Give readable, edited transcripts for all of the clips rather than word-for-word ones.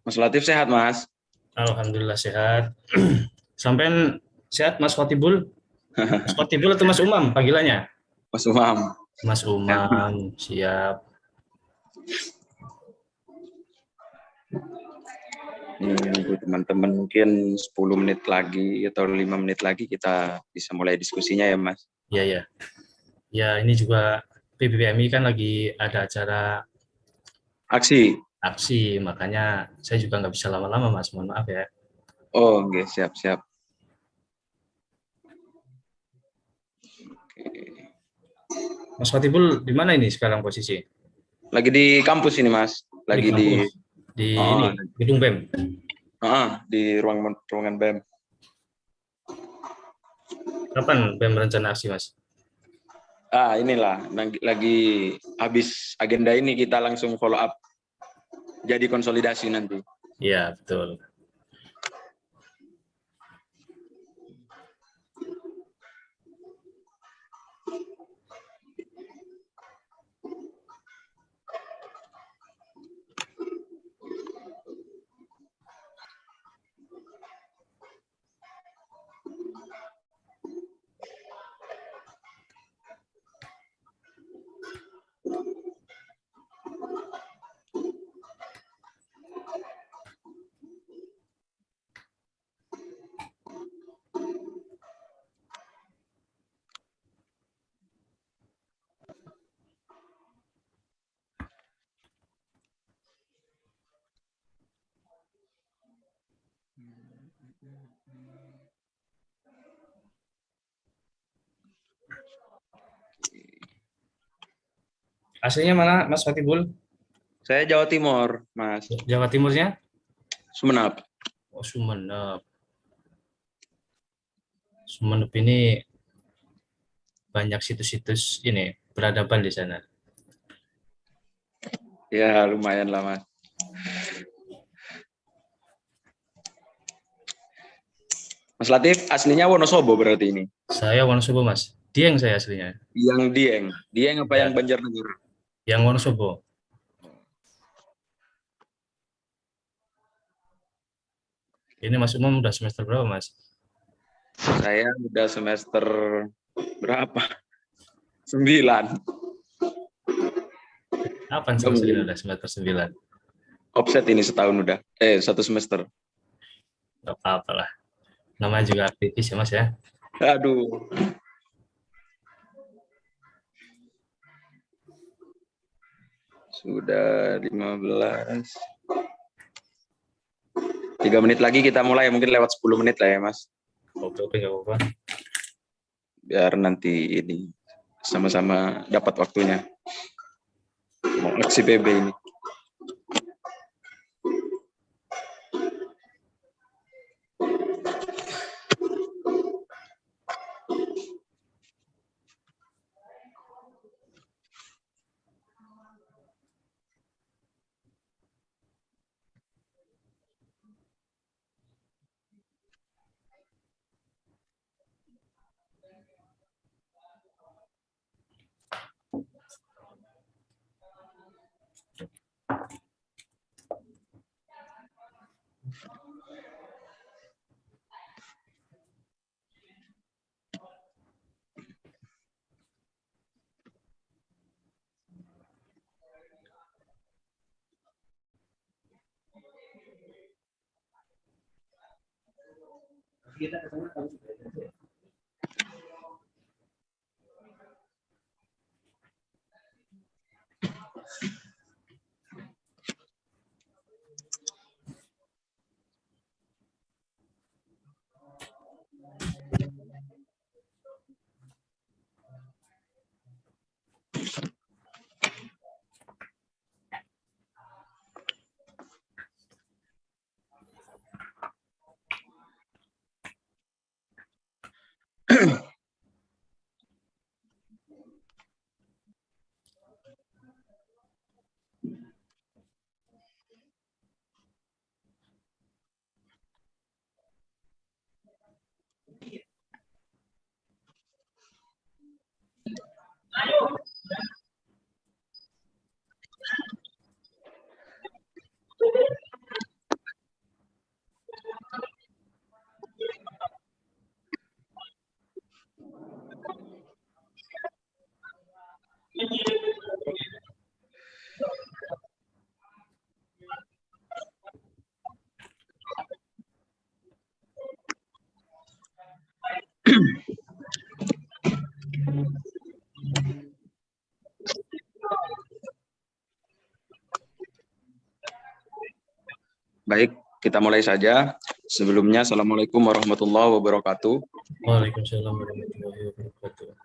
Mas Latif sehat, Mas? Alhamdulillah sehat. Sampai sehat Mas Khotibul? Mas Khotibul atau Mas Umam panggilannya? Mas Umam. Mas Sehat. Umam, siap. Nunggu teman-teman mungkin 10 menit lagi atau 5 menit lagi kita bisa mulai diskusinya ya, Mas. Ya, ya. Ya, ini juga PBBMI kan lagi ada acara Aksi. aksi, makanya saya juga nggak bisa lama-lama Mas, mohon maaf ya. Oh, oke, siap-siap. Mas Khotibul di mana ini sekarang posisi? Lagi di kampus ini, Mas. Di Lagi di kampus, di ini, oh, gedung BEM. di ruangan BEM. Kapan BEM rencana aksi Mas? Inilah lagi habis agenda ini kita langsung follow up. Jadi konsolidasi nanti. Iya, betul. Aslinya mana Mas Khotibul? Saya Jawa Timur, Mas. Jawa Timurnya? Sumenep. Oh, Sumenep. Sumenep ini banyak situs-situs ini peradaban di sana. Ya, lumayan lah, Mas. Mas Latif aslinya Wonosobo berarti ini. Saya Wonosobo Mas, Dieng saya aslinya. Yang Dieng. Dieng apa yang Ya, Banjarnegara? yang Wonosobo. Ini Mas Umum udah semester berapa Mas? Saya udah semester berapa? 9. Kapan semester ini udah semester 9? Offset ini setahun udah. 1 semester. Gak apa-apa lah. Namanya juga aktivis ya Mas ya. Aduh. Sudah 15. 3 menit lagi kita mulai, mungkin lewat 10 menit lah ya, Mas. Oke, oke, gak apa-apa. Biar nanti ini sama-sama dapat waktunya. Mau aksi PB ini. Baik, kita mulai saja. Sebelumnya, Assalamualaikum warahmatullahi wabarakatuh. Waalaikumsalam warahmatullahi wabarakatuh.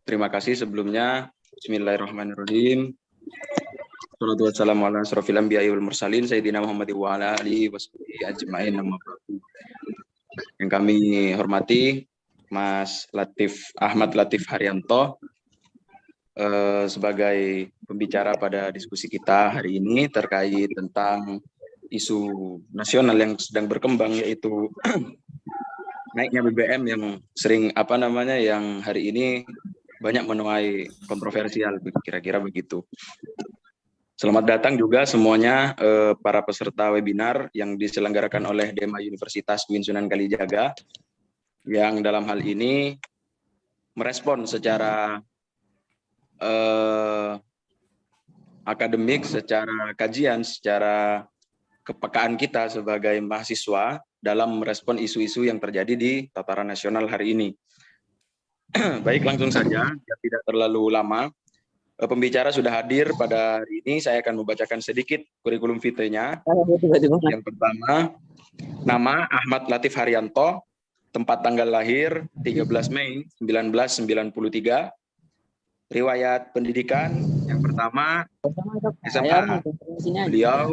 Terima kasih sebelumnya. Bismillahirrahmanirrahim. Wassalatu wassalamu ala asrofil anbiya'i wal mursalin Sayyidina Muhammad wa ala alihi washabihi ajma'in amma ba'du. Yang kami hormati Mas Ahmad Latif Haryanto sebagai pembicara pada diskusi kita hari ini terkait tentang isu nasional yang sedang berkembang, yaitu naiknya BBM yang sering yang hari ini banyak menuai kontroversial, kira-kira begitu. Selamat datang juga semuanya para peserta webinar yang diselenggarakan oleh DEMA Universitas UIN Sunan Kalijaga, yang dalam hal ini merespon secara akademik, secara kajian, secara kepekaan kita sebagai mahasiswa dalam merespon isu-isu yang terjadi di tataran nasional hari ini. Baik, langsung saja, biar tidak terlalu lama. Pembicara sudah hadir pada hari ini. Saya akan membacakan sedikit kurikulum vitae-nya. Yang pertama, nama Ahmad Latif Haryanto, tempat tanggal lahir 13 Mei 1993. Riwayat pendidikan yang pertama SMA. Beliau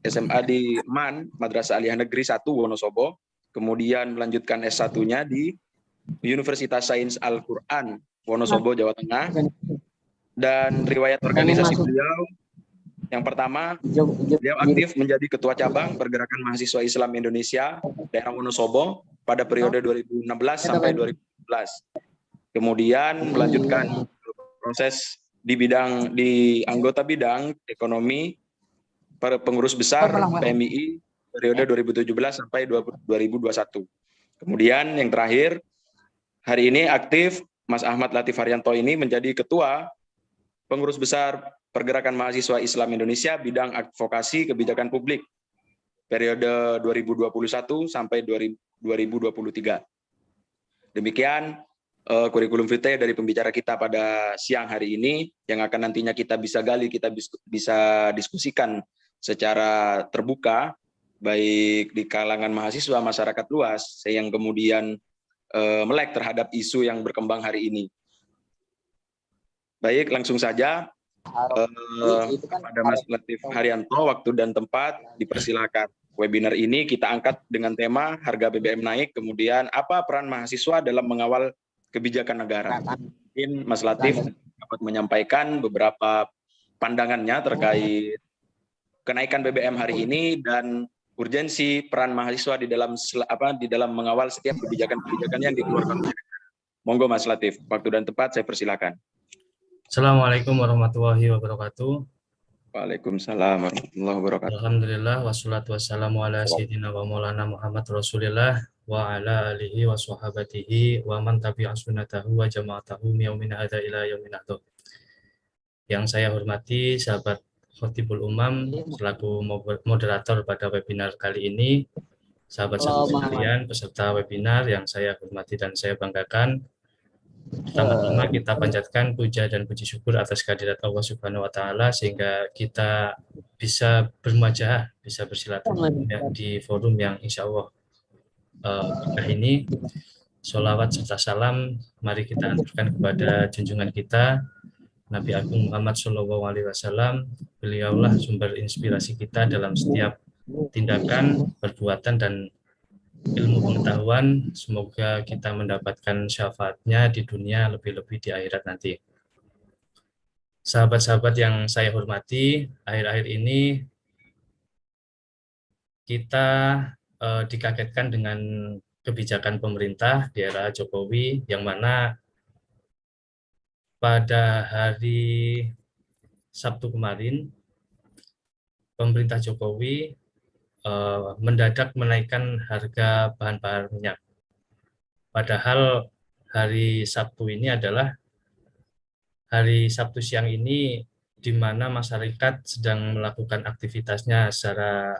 SMA di MAN, Madrasah Aliyah Negeri 1 Wonosobo. Kemudian melanjutkan S1-nya di Universitas Sains Al-Quran Wonosobo, Jawa Tengah. Dan riwayat organisasi beliau yang pertama, beliau aktif menjadi Ketua Cabang Pergerakan Mahasiswa Islam Indonesia daerah Wonosobo pada periode 2016 sampai 2017. Kemudian melanjutkan proses di anggota bidang ekonomi pengurus besar PMII periode 2017 sampai 2021. Kemudian yang terakhir, hari ini aktif Mas Ahmad Latif Haryanto ini menjadi Ketua Pengurus Besar Pergerakan Mahasiswa Islam Indonesia bidang advokasi kebijakan publik periode 2021 sampai 2023. Demikian kurikulum vitae dari pembicara kita pada siang hari ini, yang akan nantinya kita bisa gali, kita bisa diskusikan secara terbuka, baik di kalangan mahasiswa, masyarakat luas, yang kemudian melek terhadap isu yang berkembang hari ini. Baik, langsung saja kepada Mas Latif Haryanto, waktu dan tempat dipersilakan. Webinar ini kita angkat dengan tema harga BBM naik, kemudian apa peran mahasiswa dalam mengawal kebijakan negara. Mungkin Mas Latif dapat menyampaikan beberapa pandangannya terkait kenaikan BBM hari ini dan urgensi peran mahasiswa di dalam mengawal setiap kebijakan-kebijakan yang dikeluarkan. Monggo Mas Latif, waktu dan tempat saya persilakan. Assalamualaikum warahmatullahi wabarakatuh. Waalaikumsalam warahmatullahi wabarakatuh. Alhamdulillah, wassalatu wassalamu ala sayyidina wa maulana Muhammad Rasulillah wa ala alihi wa sahabatihi wa man tabi'a sunnatahu wa jama'atahu yaumin hadza ila yaumin hadza. Yang saya hormati sahabat Khatibul Umam selaku moderator pada webinar kali ini, sahabat-sahabat sekalian peserta webinar yang saya hormati dan saya banggakan. Pertama-tama kita panjatkan puja dan puji syukur atas kehadirat Allah Subhanahu wa taala sehingga kita bisa bermuajah, bisa bersilaturahmi di forum yang insya Allah ini. Sholawat serta salam mari kita aturkan kepada junjungan kita Nabi Agung Muhammad SAW. Beliaulah sumber inspirasi kita dalam setiap tindakan, perbuatan, dan ilmu pengetahuan. Semoga kita mendapatkan syafaatnya di dunia, lebih-lebih di akhirat nanti. Sahabat-sahabat yang saya hormati, akhir-akhir ini kita dikagetkan dengan kebijakan pemerintah di era Jokowi, yang mana pada hari Sabtu kemarin pemerintah Jokowi mendadak menaikkan harga bahan bakar minyak. Padahal hari Sabtu ini adalah hari Sabtu siang ini di mana masyarakat sedang melakukan aktivitasnya secara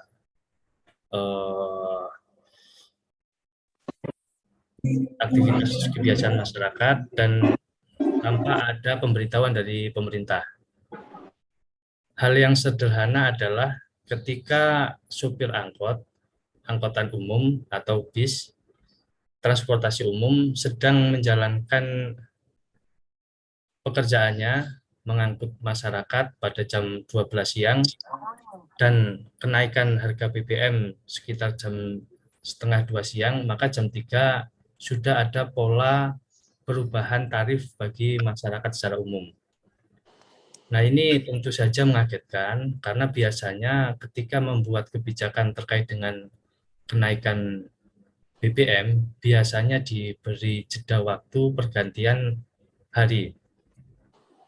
aktivitas kebiasaan masyarakat dan tanpa ada pemberitahuan dari pemerintah. Hal yang sederhana adalah ketika supir angkutan umum atau bis, transportasi umum sedang menjalankan pekerjaannya mengangkut masyarakat pada jam 12 siang dan kenaikan harga BBM sekitar jam setengah 2 siang, maka jam 3 sudah ada pola perubahan tarif bagi masyarakat secara umum. Nah, ini tentu saja mengagetkan karena biasanya ketika membuat kebijakan terkait dengan kenaikan BBM, biasanya diberi jeda waktu pergantian hari.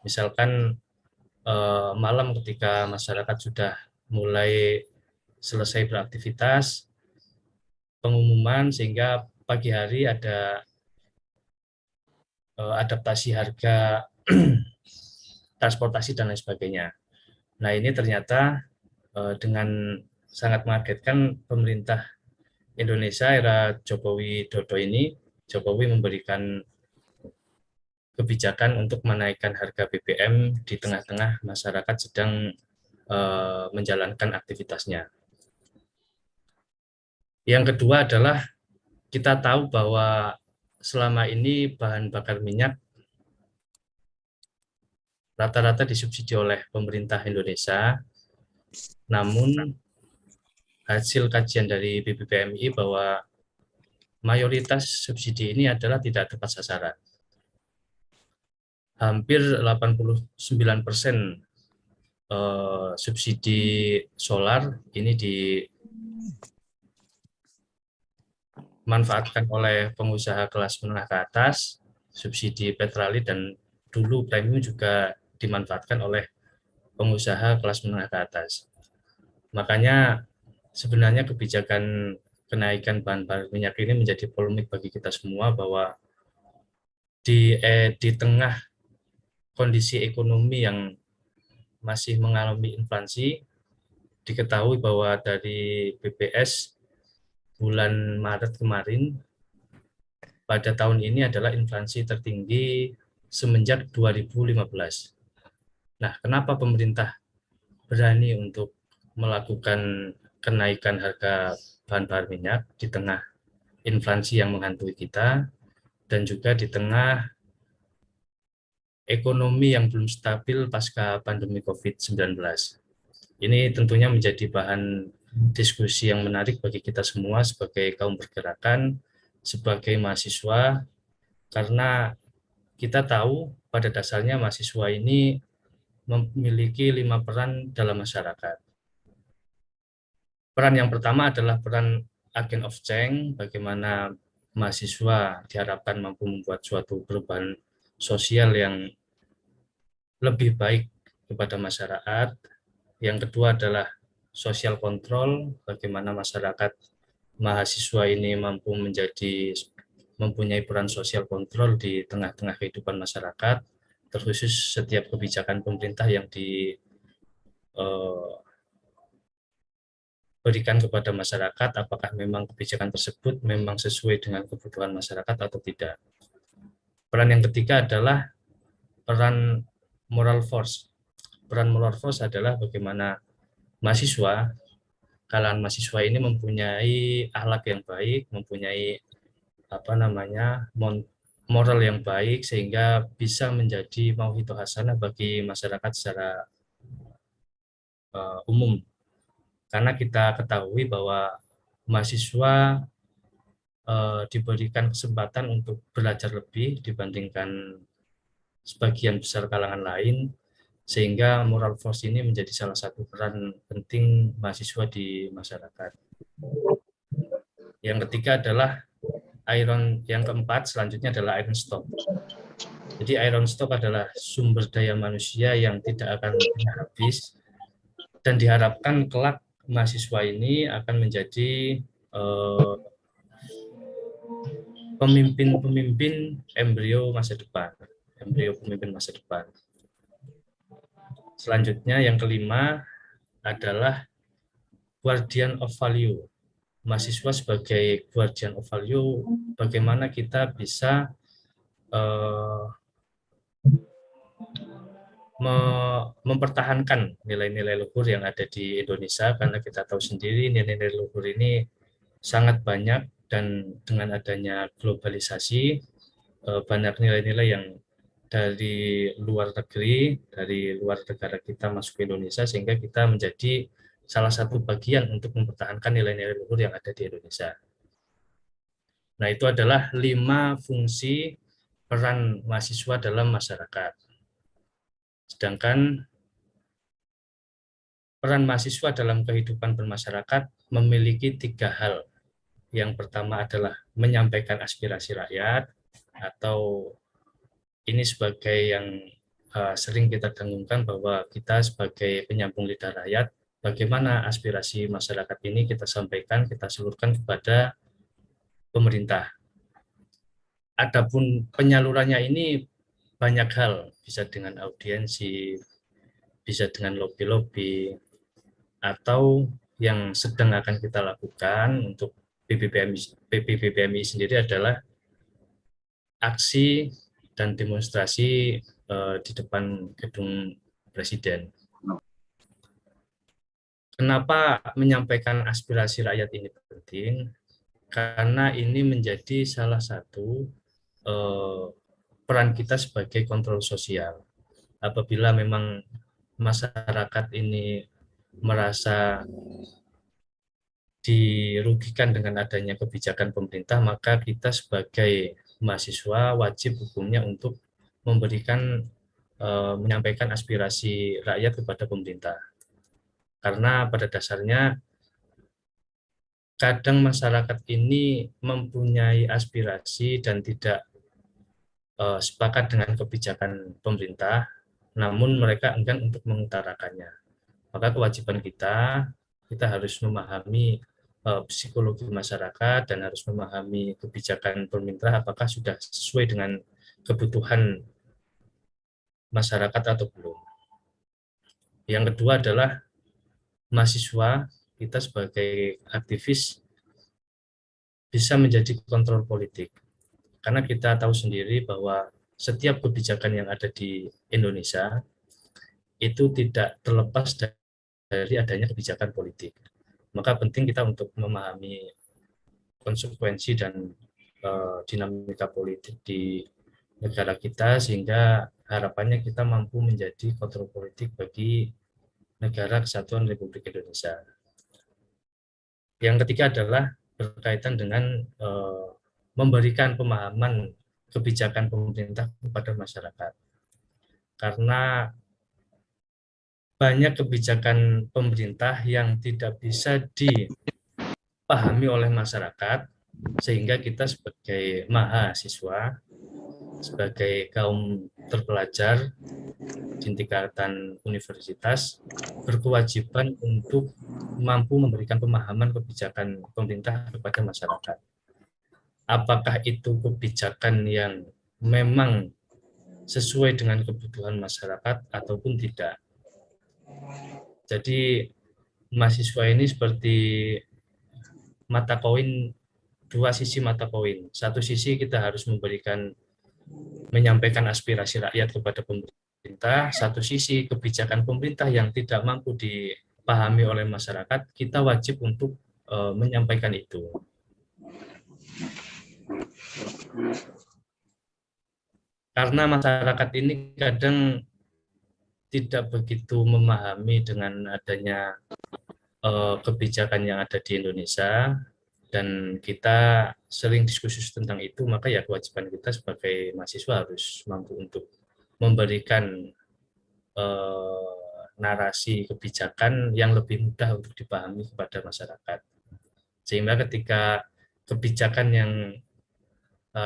Misalkan malam ketika masyarakat sudah mulai selesai beraktivitas, pengumuman sehingga pagi hari ada adaptasi harga transportasi dan lain sebagainya. Nah, ini ternyata dengan sangat mengagetkan pemerintah Indonesia era Jokowi Dodo ini, Jokowi memberikan kebijakan untuk menaikkan harga BBM di tengah-tengah masyarakat sedang menjalankan aktivitasnya. Yang kedua adalah kita tahu bahwa selama ini bahan bakar minyak rata-rata disubsidi oleh pemerintah Indonesia, namun hasil kajian dari BPPMI bahwa mayoritas subsidi ini adalah tidak tepat sasaran. Hampir 89% subsidi solar ini dimanfaatkan oleh pengusaha kelas menengah ke atas, subsidi petrali dan dulu premium juga dimanfaatkan oleh pengusaha kelas menengah ke atas. Makanya sebenarnya kebijakan kenaikan bahan bakar minyak ini menjadi polemik bagi kita semua bahwa di tengah kondisi ekonomi yang masih mengalami inflasi, diketahui bahwa dari BPS bulan Maret kemarin pada tahun ini adalah inflasi tertinggi semenjak 2015. Nah, kenapa pemerintah berani untuk melakukan kenaikan harga bahan bakar minyak di tengah inflasi yang menghantui kita dan juga di tengah ekonomi yang belum stabil pasca pandemi COVID-19. Ini tentunya menjadi bahan diskusi yang menarik bagi kita semua sebagai kaum pergerakan, sebagai mahasiswa, karena kita tahu pada dasarnya mahasiswa ini memiliki 5 peran dalam masyarakat. Peran yang pertama adalah peran agent of change, bagaimana mahasiswa diharapkan mampu membuat suatu perubahan sosial yang lebih baik kepada masyarakat. Yang kedua adalah social control, bagaimana masyarakat mahasiswa ini mampu mempunyai peran sosial kontrol di tengah-tengah kehidupan masyarakat, terkhusus setiap kebijakan pemerintah yang diberikan kepada masyarakat, apakah memang kebijakan tersebut memang sesuai dengan kebutuhan masyarakat atau tidak. Peran yang ketiga adalah peran moral force. Peran moral force adalah bagaimana mahasiswa, kalangan mahasiswa ini mempunyai akhlak yang baik, mempunyai moral yang baik sehingga bisa menjadi mauhidho hasanah bagi masyarakat secara umum. Karena kita ketahui bahwa mahasiswa diberikan kesempatan untuk belajar lebih dibandingkan sebagian besar kalangan lain, sehingga moral force ini menjadi salah satu peran penting mahasiswa di masyarakat. Yang ketiga adalah yang keempat selanjutnya adalah iron stock. Jadi iron stock adalah sumber daya manusia yang tidak akan habis dan diharapkan kelak mahasiswa ini akan menjadi pemimpin embrio pemimpin masa depan. Selanjutnya yang kelima adalah guardian of value. Mahasiswa sebagai guardian of value, bagaimana kita bisa mempertahankan nilai-nilai luhur yang ada di Indonesia, karena kita tahu sendiri nilai-nilai luhur ini sangat banyak, dan dengan adanya globalisasi banyak nilai-nilai yang dari luar negeri, dari luar negara kita masuk ke Indonesia, sehingga kita menjadi salah satu bagian untuk mempertahankan nilai-nilai luhur yang ada di Indonesia. Nah, itu adalah 5 fungsi peran mahasiswa dalam masyarakat. Sedangkan peran mahasiswa dalam kehidupan bermasyarakat memiliki 3 hal. Yang pertama adalah menyampaikan aspirasi rakyat, atau ini sebagai yang sering kita dengungkan bahwa kita sebagai penyambung lidah rakyat, bagaimana aspirasi masyarakat ini kita sampaikan, kita salurkan kepada pemerintah. Adapun penyalurannya ini banyak hal, bisa dengan audiensi, bisa dengan lobby-lobby, atau yang sedang akan kita lakukan untuk PBBMI sendiri adalah aksi dan demonstrasi di depan gedung Presiden. Kenapa menyampaikan aspirasi rakyat ini penting? Karena ini menjadi salah satu peran kita sebagai kontrol sosial. Apabila memang masyarakat ini merasa dirugikan dengan adanya kebijakan pemerintah, maka kita sebagai mahasiswa wajib hukumnya untuk memberikan menyampaikan aspirasi rakyat kepada pemerintah. Karena pada dasarnya kadang masyarakat ini mempunyai aspirasi dan tidak sepakat dengan kebijakan pemerintah, namun mereka enggan untuk mengutarakannya. Maka kewajiban kita harus memahami psikologi masyarakat dan harus memahami kebijakan pemerintah apakah sudah sesuai dengan kebutuhan masyarakat atau belum. Yang kedua adalah mahasiswa kita sebagai aktivis bisa menjadi kontrol politik. Karena kita tahu sendiri bahwa setiap kebijakan yang ada di Indonesia itu tidak terlepas dari adanya kebijakan politik. Maka penting kita untuk memahami konsekuensi dan dinamika politik di negara kita, sehingga harapannya kita mampu menjadi kontrol politik bagi negara kesatuan Republik Indonesia. Yang ketiga adalah berkaitan dengan memberikan pemahaman kebijakan pemerintah kepada masyarakat. Karena banyak kebijakan pemerintah yang tidak bisa dipahami oleh masyarakat, sehingga kita sebagai mahasiswa, sebagai kaum terpelajar di tingkatan universitas, berkewajiban untuk mampu memberikan pemahaman kebijakan pemerintah kepada masyarakat. Apakah itu kebijakan yang memang sesuai dengan kebutuhan masyarakat ataupun tidak. Jadi mahasiswa ini seperti mata koin, 2 sisi mata koin. Satu sisi kita harus menyampaikan aspirasi rakyat kepada pemerintah, satu sisi kebijakan pemerintah yang tidak mampu dipahami oleh masyarakat, kita wajib untuk menyampaikan itu. Karena masyarakat ini kadang tidak begitu memahami dengan adanya kebijakan yang ada di Indonesia, dan kita sering diskusi tentang itu, maka ya kewajiban kita sebagai mahasiswa harus mampu untuk memberikan narasi kebijakan yang lebih mudah untuk dipahami kepada masyarakat. Sehingga ketika kebijakan yang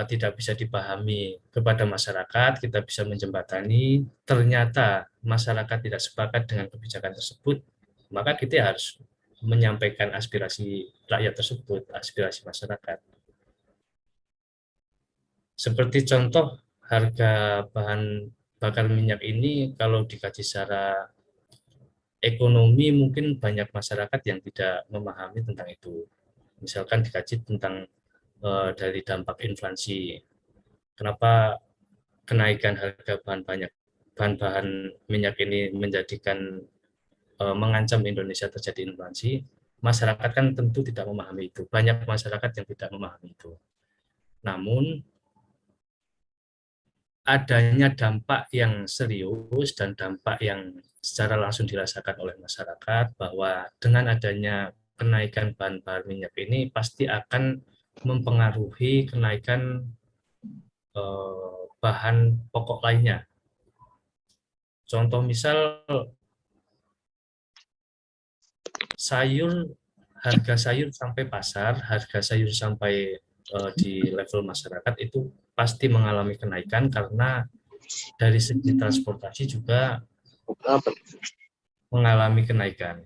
tidak bisa dipahami kepada masyarakat, kita bisa menjembatani, ternyata masyarakat tidak sepakat dengan kebijakan tersebut, maka kita harus menyampaikan aspirasi rakyat tersebut, aspirasi masyarakat. Seperti contoh, harga bahan bakar minyak ini kalau dikaji secara ekonomi, mungkin banyak masyarakat yang tidak memahami tentang itu. Misalkan dikaji tentang dari dampak inflasi. Kenapa kenaikan harga bahan bahan-bahan minyak ini mengancam Indonesia terjadi inflasi, masyarakat kan tentu tidak memahami itu. Banyak masyarakat yang tidak memahami itu. Namun adanya dampak yang serius dan dampak yang secara langsung dirasakan oleh masyarakat bahwa dengan adanya kenaikan bahan-bahan minyak ini pasti akan mempengaruhi kenaikan bahan pokok lainnya. Contoh misal harga sayur sampai pasar, harga sayur sampai di level masyarakat itu pasti mengalami kenaikan karena dari segi transportasi juga mengalami kenaikan.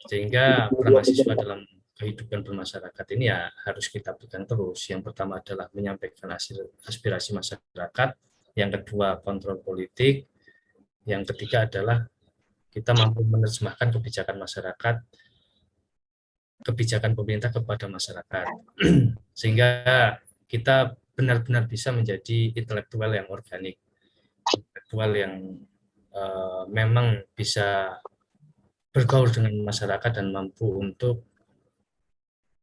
Sehingga peran mahasiswa dalam kehidupan bermasyarakat ini ya harus kita berikan terus. Yang pertama adalah menyampaikan aspirasi masyarakat, yang kedua kontrol politik, yang ketiga adalah kita mampu menerjemahkan kebijakan masyarakat, kebijakan pemerintah kepada masyarakat. Sehingga kita benar-benar bisa menjadi intelektual yang organik, intelektual yang memang bisa bergaul dengan masyarakat dan mampu untuk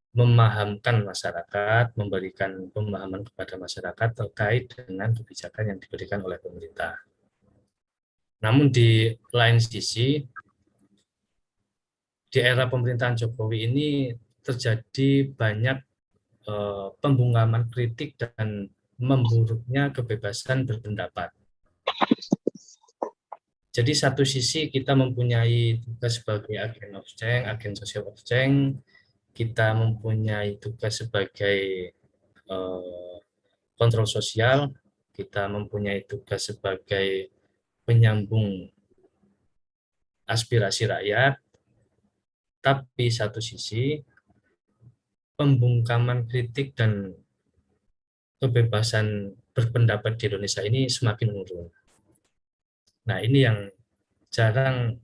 memahamkan masyarakat, memberikan pemahaman kepada masyarakat terkait dengan kebijakan yang diberikan oleh pemerintah. Namun di lain sisi, di era pemerintahan Jokowi ini terjadi banyak pembungkaman kritik dan memburuknya kebebasan berpendapat. Jadi satu sisi kita mempunyai tugas sebagai agen of change, agen social of change, kita mempunyai tugas sebagai kontrol sosial, kita mempunyai tugas sebagai penyambung aspirasi rakyat, tapi satu sisi pembungkaman kritik dan kebebasan berpendapat di Indonesia ini semakin menurun. Nah, ini yang jarang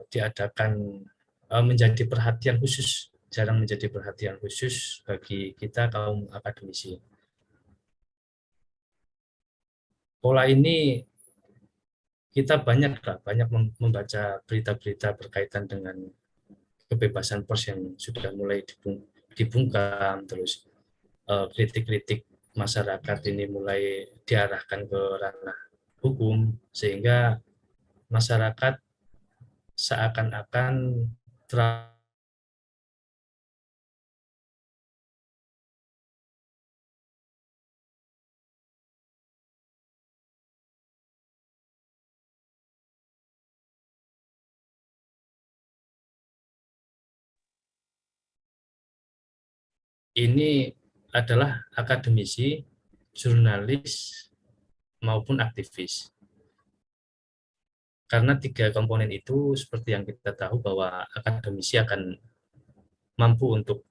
diadakan menjadi perhatian khusus, jarang menjadi perhatian khusus bagi kita kaum akademisi. Pola ini kita banyak membaca berita-berita berkaitan dengan kebebasan pers yang sudah mulai dibungkam, terus kritik-kritik masyarakat ini mulai diarahkan ke ranah hukum, sehingga masyarakat seakan-akan ini adalah akademisi, jurnalis, maupun aktivis. Karena tiga komponen itu seperti yang kita tahu bahwa akademisi akan mampu untuk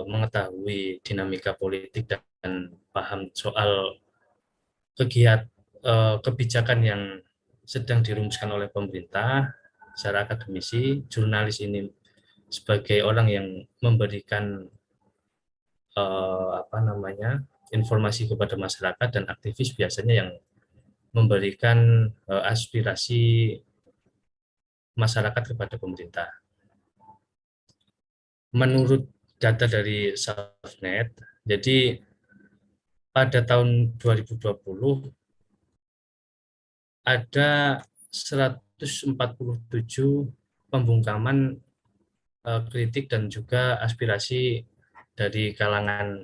mengetahui dinamika politik dan paham soal kebijakan yang sedang dirumuskan oleh pemerintah secara akademisi. Jurnalis ini sebagai orang yang memberikan informasi kepada masyarakat, dan aktivis biasanya yang memberikan aspirasi masyarakat kepada pemerintah. Menurut data dari Safenet, jadi pada tahun 2020 ada 147 pembungkaman kritik dan juga aspirasi dari kalangan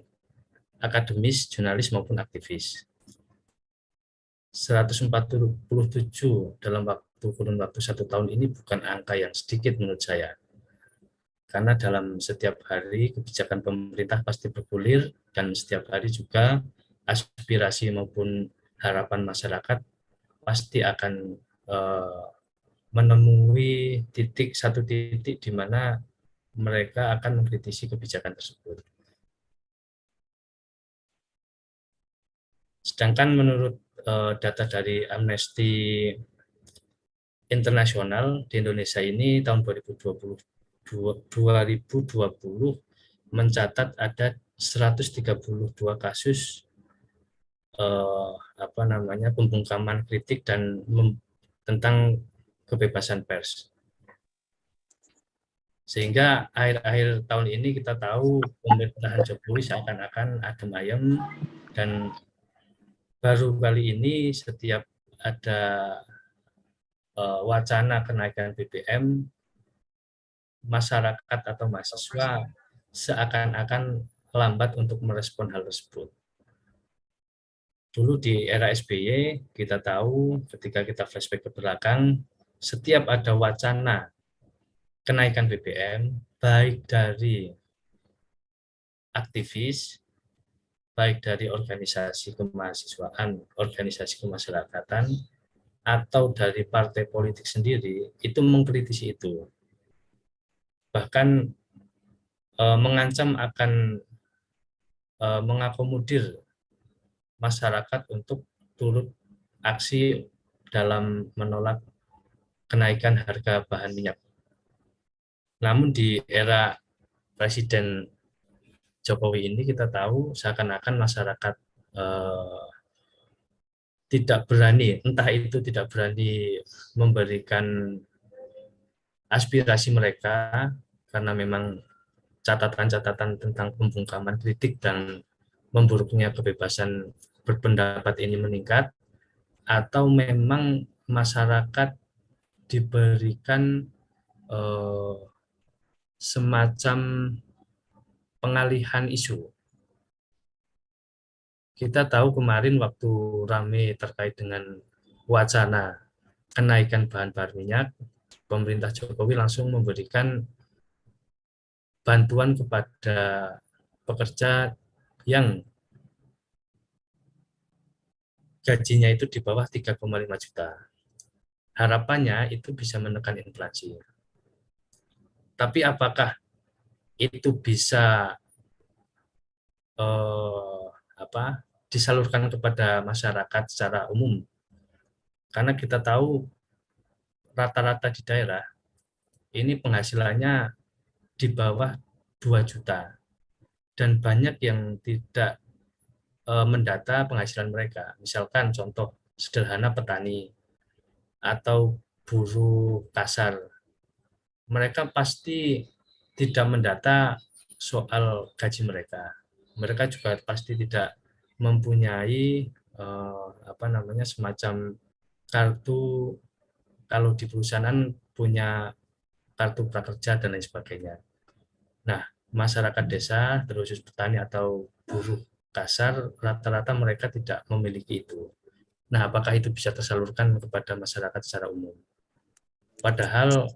akademis, jurnalis maupun aktivis. 147 dalam kurun waktu 1 tahun ini bukan angka yang sedikit menurut saya. Karena dalam setiap hari kebijakan pemerintah pasti bergulir, dan setiap hari juga aspirasi maupun harapan masyarakat pasti akan menemui satu titik di mana mereka akan mengkritisi kebijakan tersebut. Sedangkan menurut data dari Amnesty International, di Indonesia ini tahun 2020 mencatat ada 132 kasus pembungkaman kritik dan tentang kebebasan pers. Sehingga akhir-akhir tahun ini kita tahu pemerintahan Jokowi seakan-akan adem ayem, dan baru kali ini setiap ada wacana kenaikan BBM, masyarakat atau mahasiswa seakan-akan lambat untuk merespon hal tersebut. Dulu di era SBY kita tahu ketika kita flashback ke belakang, setiap ada wacana kenaikan BBM, baik dari aktivis, baik dari organisasi kemahasiswaan, organisasi kemasyarakatan, atau dari partai politik sendiri, itu mengkritisi itu. Bahkan mengancam akan mengakomodir masyarakat untuk turut aksi dalam menolak kenaikan harga bahan minyak. Namun di era Presiden Jokowi ini kita tahu seakan-akan masyarakat tidak berani, entah itu tidak berani memberikan aspirasi mereka karena memang catatan-catatan tentang pembungkaman kritik dan memburuknya kebebasan berpendapat ini meningkat, atau memang masyarakat diberikan semacam pengalihan isu. Kita tahu kemarin waktu rame terkait dengan wacana kenaikan bahan bakar minyak, pemerintah Jokowi langsung memberikan bantuan kepada pekerja yang gajinya itu di bawah 3,5 juta. Harapannya itu bisa menekan inflasi. Tapi apakah itu bisa disalurkan kepada masyarakat secara umum? Karena kita tahu rata-rata di daerah ini penghasilannya di bawah 2 juta. Dan banyak yang tidak mendata penghasilan mereka. Misalkan contoh sederhana petani atau buruh kasar. Mereka pasti tidak mendata soal gaji mereka. Mereka juga pasti tidak mempunyai semacam kartu, kalau di perusahaan punya kartu prakerja dan lain sebagainya. Nah, masyarakat desa, terkhusus petani atau buruh kasar, rata-rata mereka tidak memiliki itu. Nah, apakah itu bisa tersalurkan kepada masyarakat secara umum? Padahal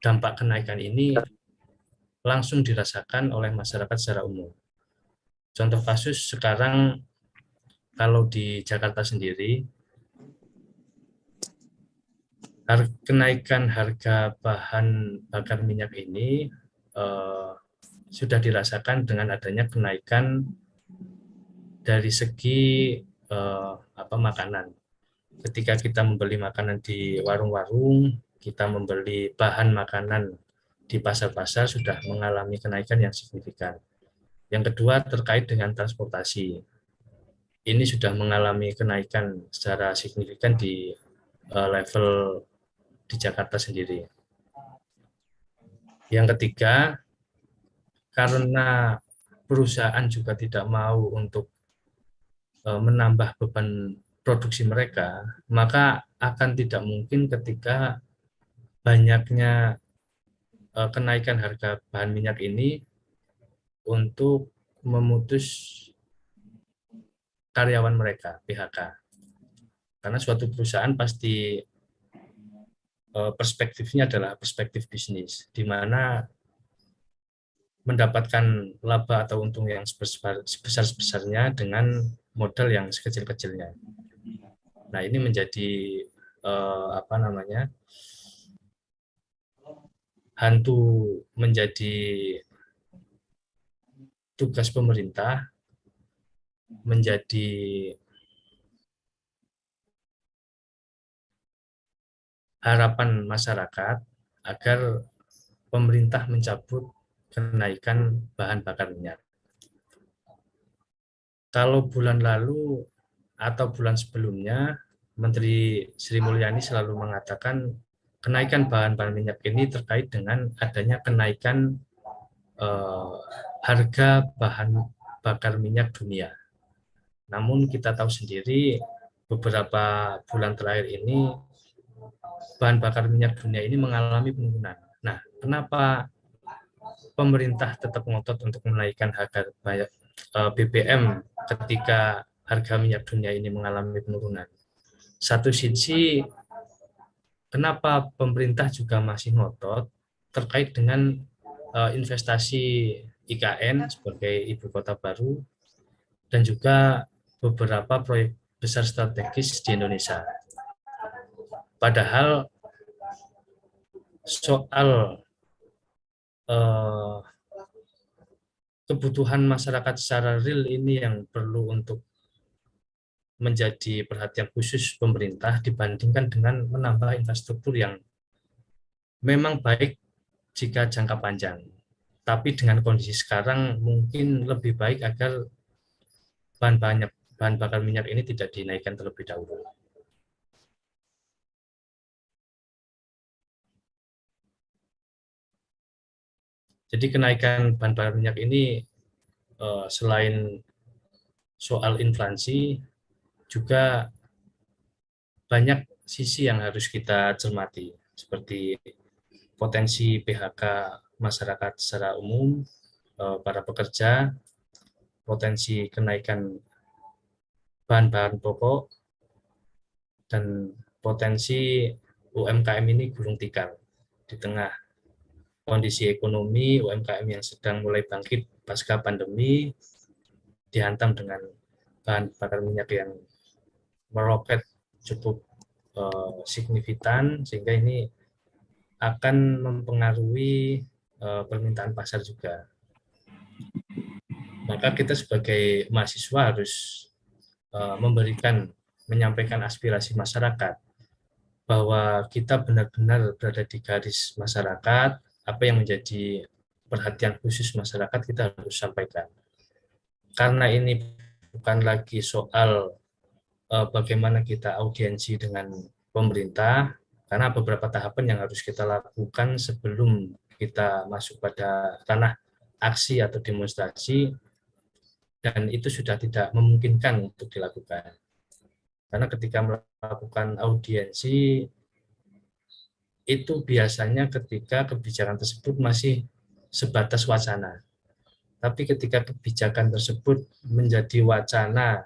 dampak kenaikan ini langsung dirasakan oleh masyarakat secara umum. Contoh kasus sekarang, kalau di Jakarta sendiri, kenaikan harga bahan bakar minyak ini sudah dirasakan dengan adanya kenaikan dari segi makanan. Ketika kita membeli makanan di warung-warung, kita membeli bahan makanan di pasar-pasar sudah mengalami kenaikan yang signifikan. Yang kedua terkait dengan transportasi. Ini sudah mengalami kenaikan secara signifikan di level di Jakarta sendiri. Yang ketiga, karena perusahaan juga tidak mau untuk menambah beban produksi mereka, maka akan tidak mungkin ketika banyaknya kenaikan harga bahan minyak ini untuk memutus karyawan mereka, PHK. Karena suatu perusahaan pasti perspektifnya adalah perspektif bisnis, di mana mendapatkan laba atau untung yang sebesar-besarnya dengan modal yang sekecil-kecilnya. Nah, ini menjadi hantu menjadi tugas pemerintah, menjadi harapan masyarakat agar pemerintah mencabut kenaikan bahan bakar minyak. Kalau bulan lalu atau bulan sebelumnya, Menteri Sri Mulyani selalu mengatakan kenaikan bahan minyak ini terkait dengan adanya kenaikan harga bahan bakar minyak dunia. Namun kita tahu sendiri beberapa bulan terakhir ini bahan bakar minyak dunia ini mengalami penurunan. Nah, kenapa pemerintah tetap ngotot untuk menaikkan harga BBM ketika harga minyak dunia ini mengalami penurunan? Satu sisi, kenapa pemerintah juga masih ngotot terkait dengan investasi IKN sebagai ibu kota baru dan juga beberapa proyek besar strategis di Indonesia. Padahal soal kebutuhan masyarakat secara real ini yang perlu untuk menjadi perhatian khusus pemerintah dibandingkan dengan menambah infrastruktur yang memang baik jika jangka panjang. Tapi dengan kondisi sekarang mungkin lebih baik agar bahan bakar minyak ini tidak dinaikkan terlebih dahulu. Jadi kenaikan bahan bakar minyak ini selain soal inflasi, juga banyak sisi yang harus kita cermati, seperti potensi PHK masyarakat secara umum, para pekerja, potensi kenaikan bahan-bahan pokok, dan potensi UMKM ini gulung tikar di tengah kondisi ekonomi UMKM yang sedang mulai bangkit pasca pandemi, dihantam dengan bahan bakar minyak yang meroket cukup signifikan, sehingga ini akan mempengaruhi permintaan pasar juga. Maka kita sebagai mahasiswa harus menyampaikan aspirasi masyarakat bahwa kita benar-benar berada di garis masyarakat, apa yang menjadi perhatian khusus masyarakat kita harus sampaikan. Karena ini bukan lagi soal bagaimana kita audiensi dengan pemerintah, karena beberapa tahapan yang harus kita lakukan sebelum kita masuk pada ranah aksi atau demonstrasi, dan itu sudah tidak memungkinkan untuk dilakukan. Karena ketika melakukan audiensi, itu biasanya ketika kebijakan tersebut masih sebatas wacana. Tapi ketika kebijakan tersebut menjadi wacana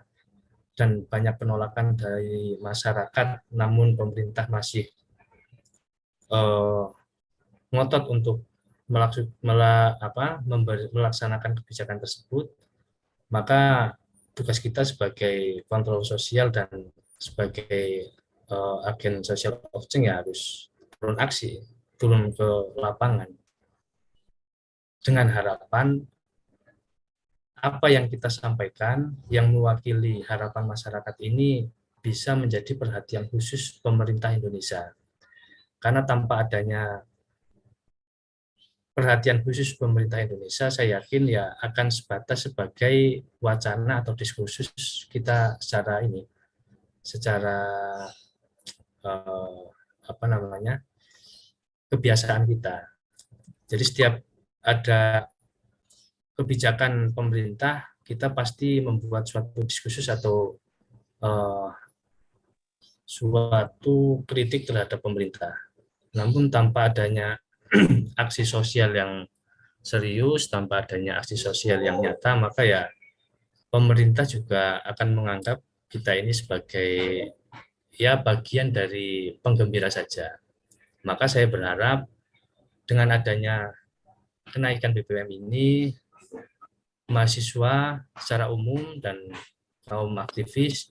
dan banyak penolakan dari masyarakat, namun pemerintah masih ngotot untuk melaksanakan kebijakan tersebut, maka tugas kita sebagai kontrol sosial dan sebagai agen social of change ya harus turun aksi, turun ke lapangan dengan harapan apa yang kita sampaikan yang mewakili harapan masyarakat ini bisa menjadi perhatian khusus pemerintah Indonesia. Karena tanpa adanya perhatian khusus pemerintah Indonesia, saya yakin ya akan sebatas sebagai wacana atau diskursus kita secara kebiasaan kita. Jadi setiap ada kebijakan pemerintah, kita pasti membuat suatu diskursus atau suatu kritik terhadap pemerintah. Namun tanpa adanya aksi sosial yang serius, tanpa adanya aksi sosial yang nyata, maka ya pemerintah juga akan menganggap kita ini sebagai ya bagian dari penggembira saja. Maka saya berharap dengan adanya kenaikan BBM ini, mahasiswa secara umum dan kaum aktivis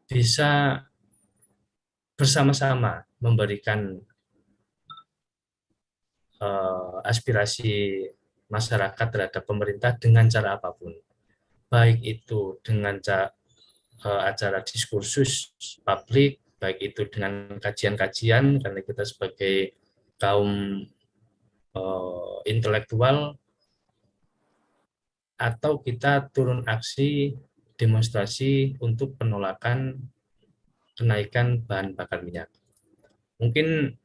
bisa bersama-sama memberikan aspirasi masyarakat terhadap pemerintah dengan cara apapun. Baik itu dengan acara diskursus publik, baik itu dengan kajian-kajian, karena kita sebagai kaum intelektual, atau kita turun aksi demonstrasi untuk penolakan kenaikan bahan bakar minyak. Mungkin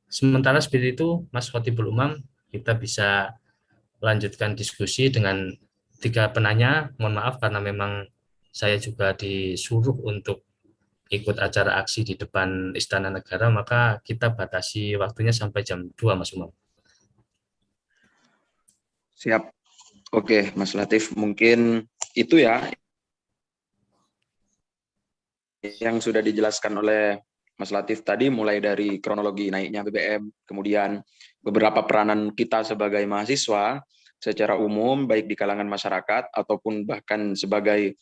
sementara seperti itu, Mas Khotibul Umam, kita bisa lanjutkan diskusi dengan 3 penanya. Mohon maaf karena memang saya juga disuruh untuk ikut acara aksi di depan Istana Negara, maka kita batasi waktunya sampai jam 2, Mas Umam. Siap. Oke, Mas Latif, mungkin itu ya yang sudah dijelaskan oleh Mas Latif tadi, mulai dari kronologi naiknya BBM, kemudian beberapa peranan kita sebagai mahasiswa secara umum, baik di kalangan masyarakat ataupun bahkan sebagai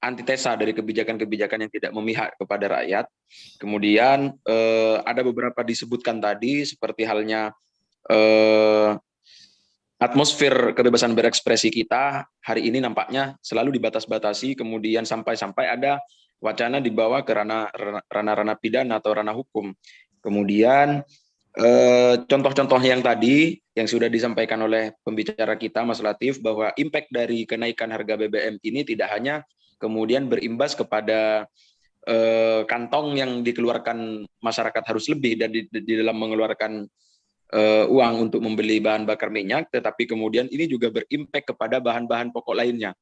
antitesa dari kebijakan-kebijakan yang tidak memihak kepada rakyat. Kemudian ada beberapa disebutkan tadi, seperti halnya atmosfer kebebasan berekspresi kita hari ini nampaknya selalu dibatas-batasi, kemudian sampai-sampai ada wacana dibawa ke ranah pidana atau ranah hukum. Kemudian contoh-contoh yang tadi yang sudah disampaikan oleh pembicara kita, Mas Latif, bahwa impact dari kenaikan harga BBM ini tidak hanya kemudian berimbas kepada kantong yang dikeluarkan masyarakat harus lebih dan di dalam mengeluarkan uang untuk membeli bahan bakar minyak, tetapi kemudian ini juga berimpact kepada bahan-bahan pokok lainnya.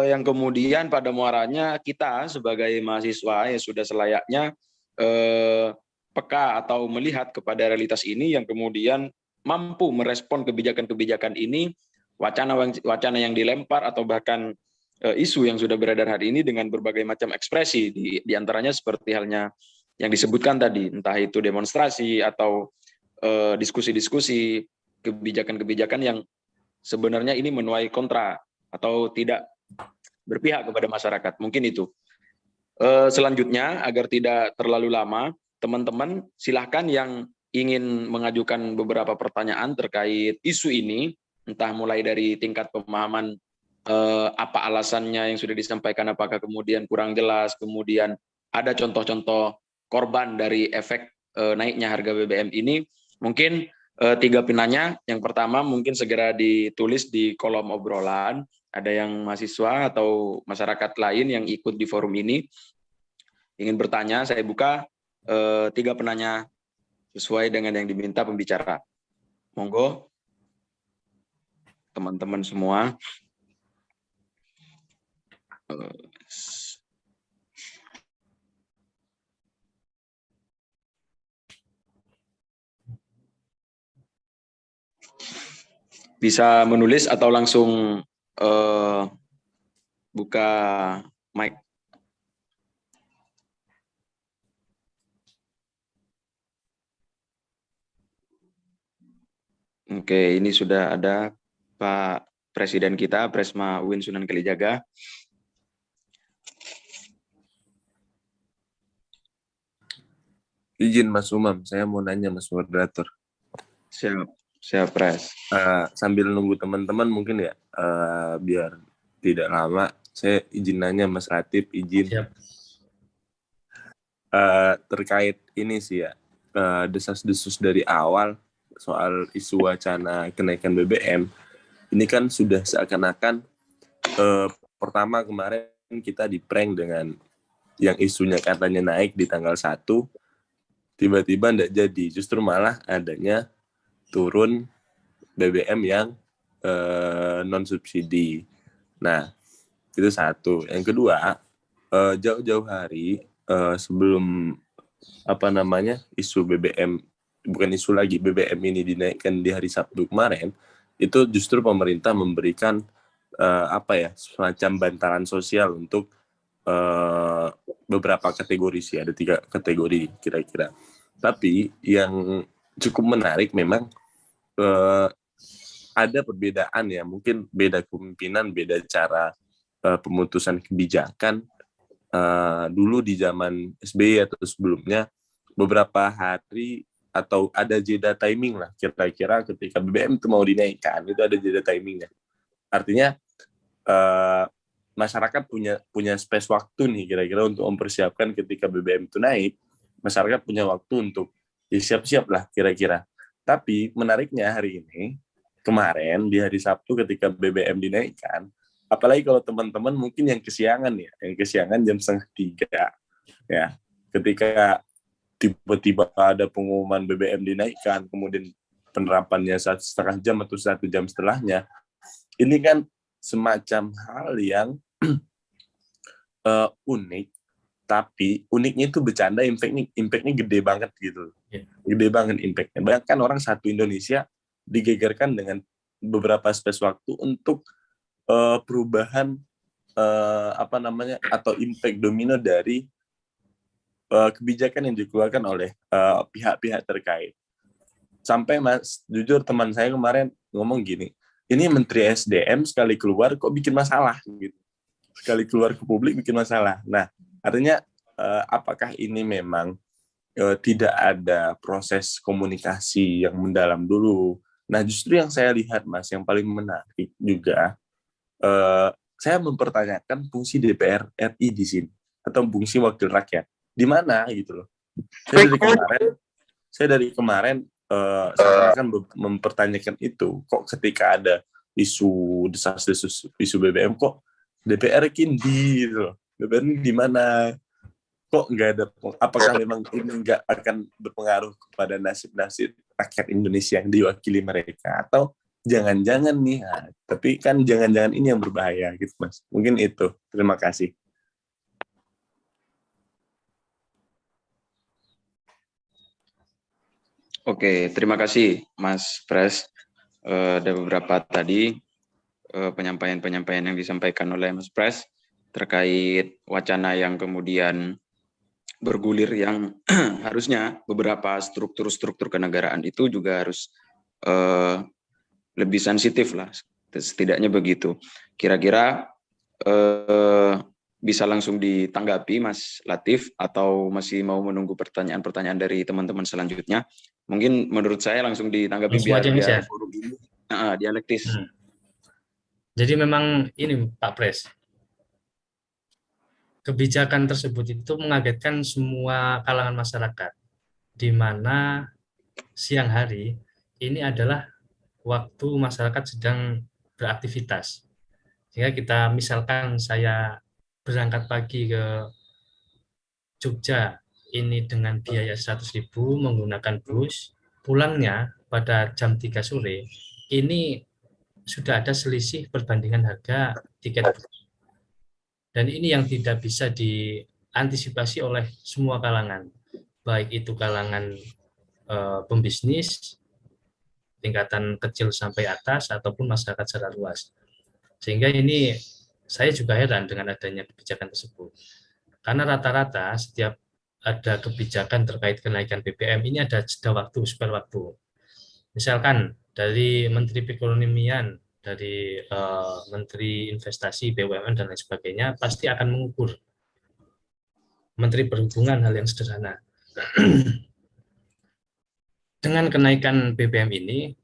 Yang kemudian pada muaranya kita sebagai mahasiswa ya sudah selayaknya peka atau melihat kepada realitas ini yang kemudian mampu merespon kebijakan-kebijakan ini, wacana yang dilempar atau bahkan isu yang sudah beredar hari ini dengan berbagai macam ekspresi, di antaranya seperti halnya yang disebutkan tadi, entah itu demonstrasi atau diskusi-diskusi kebijakan-kebijakan yang sebenarnya ini menuai kontra atau tidak berpihak kepada masyarakat. Mungkin itu. Selanjutnya, agar tidak terlalu lama, teman-teman silahkan yang ingin mengajukan beberapa pertanyaan terkait isu ini, entah mulai dari tingkat pemahaman apa alasannya yang sudah disampaikan, apakah kemudian kurang jelas, kemudian ada contoh-contoh korban dari efek naiknya harga BBM ini. Mungkin 3 penanya, yang pertama mungkin segera ditulis di kolom obrolan, ada yang mahasiswa atau masyarakat lain yang ikut di forum ini, ingin bertanya, saya buka 3 penanya sesuai dengan yang diminta pembicara. Monggo, teman-teman semua. Bisa menulis atau langsung buka mic. Oke, ini sudah ada Pak Presiden kita, Presma UIN Sunan Kalijaga. Izin Mas Umam, saya mau nanya Mas moderator. Siap Pres. Sambil nunggu teman-teman mungkin ya, biar tidak lama, saya izin nanya Mas Latif, izin. Siap. Terkait ini sih ya, desas-desus dari awal soal isu wacana kenaikan BBM, ini kan sudah seakan-akan pertama kemarin kita di-prank dengan yang isunya katanya naik di tanggal 1, tiba-tiba enggak jadi, justru malah adanya turun BBM yang non-subsidi. Nah, itu satu. Yang kedua, jauh-jauh hari sebelum isu BBM, bukan isu lagi, BBM ini dinaikkan di hari Sabtu kemarin, itu justru pemerintah memberikan semacam bantalan sosial untuk beberapa kategori sih, ada 3 kategori kira-kira. Tapi yang cukup menarik memang ada perbedaan ya, mungkin beda kepemimpinan, beda cara pemutusan kebijakan. Dulu di zaman SBY atau sebelumnya, beberapa hari atau ada jeda timing lah, kira-kira ketika BBM itu mau dinaikkan, itu ada jeda timingnya. Artinya masyarakat punya space waktu nih kira-kira untuk mempersiapkan ketika BBM itu naik, masyarakat punya waktu untuk siap-siap lah kira-kira. Tapi menariknya hari ini, kemarin di hari Sabtu ketika BBM dinaikkan, apalagi kalau teman-teman mungkin yang kesiangan jam 2:30 ya, ketika tiba-tiba ada pengumuman BBM dinaikkan, kemudian penerapannya 1,5 jam atau 1 jam setelahnya, ini kan semacam hal yang unik, tapi uniknya itu bercanda, impactnya gede banget gitu. Gede banget impactnya. Bayangkan orang satu Indonesia digegerkan dengan beberapa space waktu untuk perubahan atau impact domino dari kebijakan yang dikeluarkan oleh pihak-pihak terkait. Sampai jujur teman saya kemarin ngomong gini, ini Menteri SDM sekali keluar kok bikin masalah gitu. Sekali keluar ke publik bikin masalah. Nah, artinya apakah ini memang tidak ada proses komunikasi yang mendalam dulu? Nah, justru yang saya lihat, Mas, yang paling menarik juga, saya mempertanyakan fungsi DPR RI di sini, atau fungsi wakil rakyat. Di mana gitu loh. Saya dari kemarin saya akan mempertanyakan itu. Kok ketika ada isu desas-desus, isu BBM, kok DPR kini gitu loh. DPR ini di mana? Kok nggak ada? Apakah memang ini nggak akan berpengaruh kepada nasib-nasib rakyat Indonesia yang diwakili mereka? Atau jangan-jangan nih, tapi kan jangan-jangan ini yang berbahaya gitu, Mas. Mungkin itu. Terima kasih. Oke, terima kasih Mas Pres. Ada beberapa tadi penyampaian-penyampaian yang disampaikan oleh Mas Pres terkait wacana yang kemudian bergulir, yang harusnya beberapa struktur-struktur kenegaraan itu juga harus lebih sensitif lah, setidaknya begitu. Kira-kira bisa langsung ditanggapi Mas Latif atau masih mau menunggu pertanyaan-pertanyaan dari teman-teman selanjutnya? Mungkin menurut saya langsung ditanggapi biar forum ini dialektis. Jadi memang ini Pak Pres, kebijakan tersebut itu mengagetkan semua kalangan masyarakat, di mana siang hari ini adalah waktu masyarakat sedang beraktivitas. Sehingga kita misalkan saya berangkat pagi ke Jogja ini dengan biaya 100.000 menggunakan bus, pulangnya pada jam 3 sore, ini sudah ada selisih perbandingan harga tiket bus. Dan ini yang tidak bisa diantisipasi oleh semua kalangan, baik itu kalangan pembisnis, tingkatan kecil sampai atas, ataupun masyarakat secara luas. Sehingga ini saya juga heran dengan adanya kebijakan tersebut. Karena rata-rata setiap ada kebijakan terkait kenaikan BBM ini ada jeda waktu, spare waktu. Misalkan dari Menteri Perekonomian, dari Menteri Investasi, BUMN, dan lain sebagainya, pasti akan mengukur. Menteri Perhubungan hal yang sederhana. Dengan kenaikan BBM ini,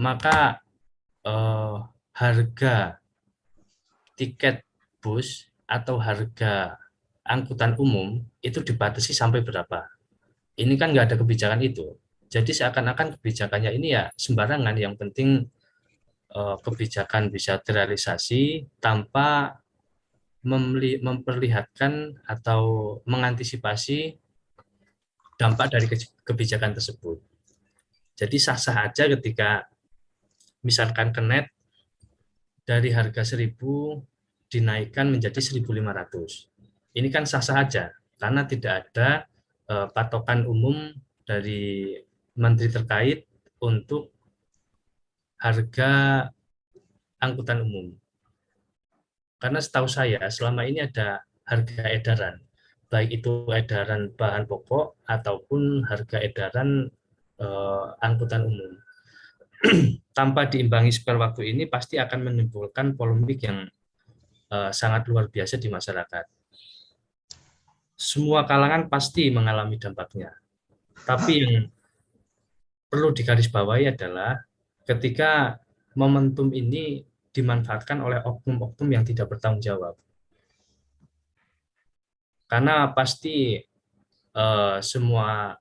maka harga tiket bus atau harga angkutan umum itu dibatasi sampai berapa. Ini kan nggak ada kebijakan itu. Jadi seakan-akan kebijakannya ini ya sembarangan, yang penting kebijakan bisa terrealisasi tanpa memperlihatkan atau mengantisipasi dampak dari kebijakan tersebut. Jadi sah-sah aja ketika misalkan Kenet dari harga 1.000 dinaikkan menjadi 1.500. Ini kan sah-sah aja karena tidak ada patokan umum dari menteri terkait untuk harga angkutan umum. Karena setahu saya selama ini ada harga edaran, baik itu edaran bahan pokok ataupun harga edaran angkutan umum. Tanpa diimbangi spare waktu ini pasti akan menimbulkan polemik yang sangat luar biasa di masyarakat. Semua kalangan pasti mengalami dampaknya. Tapi yang perlu digarisbawahi adalah ketika momentum ini dimanfaatkan oleh oknum-oknum yang tidak bertanggung jawab. Karena pasti semua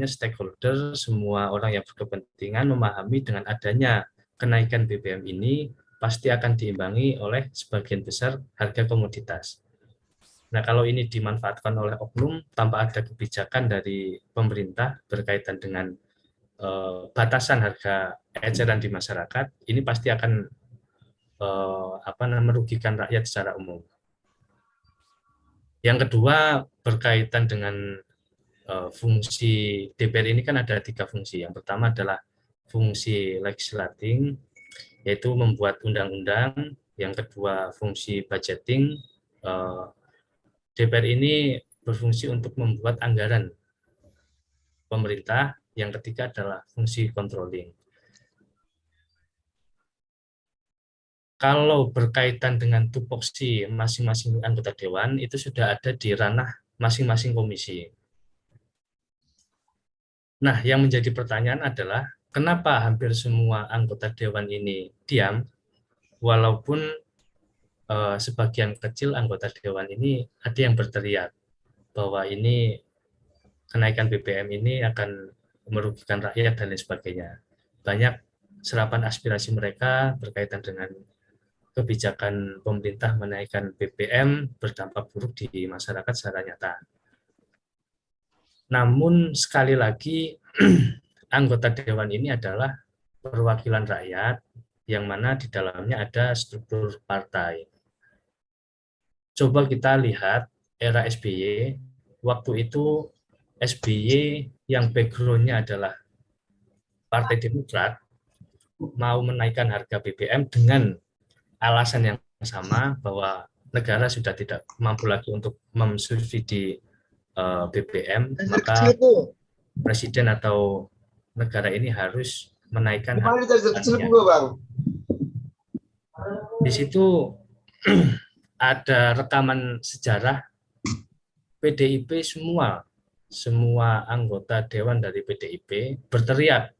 stakeholder, semua orang yang berkepentingan memahami dengan adanya kenaikan BBM ini pasti akan diimbangi oleh sebagian besar harga komoditas. Nah, kalau ini dimanfaatkan oleh oknum tanpa ada kebijakan dari pemerintah berkaitan dengan batasan harga eceran di masyarakat, ini pasti akan merugikan rakyat secara umum. Yang kedua, berkaitan dengan fungsi DPR ini kan ada 3 fungsi. Yang pertama adalah fungsi legislating, yaitu membuat undang-undang. Yang kedua, fungsi budgeting. DPR ini berfungsi untuk membuat anggaran pemerintah. Yang ketiga adalah fungsi controlling. Kalau berkaitan dengan tupoksi masing-masing anggota dewan, itu sudah ada di ranah masing-masing komisi. Nah, yang menjadi pertanyaan adalah, kenapa hampir semua anggota dewan ini diam, walaupun sebagian kecil anggota dewan ini ada yang berteriak bahwa ini kenaikan BBM ini akan merugikan rakyat dan lain sebagainya. Banyak serapan aspirasi mereka berkaitan dengan kebijakan pemerintah menaikkan BBM berdampak buruk di masyarakat secara nyata. Namun sekali lagi anggota dewan ini adalah perwakilan rakyat yang mana di dalamnya ada struktur partai. Coba kita lihat era SBY, waktu itu SBY yang background-nya adalah Partai Demokrat mau menaikkan harga BBM dengan alasan yang sama bahwa negara sudah tidak mampu lagi untuk mensubsidi BBM, maka presiden atau negara ini harus menaikkan harga. Di situ ada rekaman sejarah PDIP semua anggota dewan dari PDIP berteriak,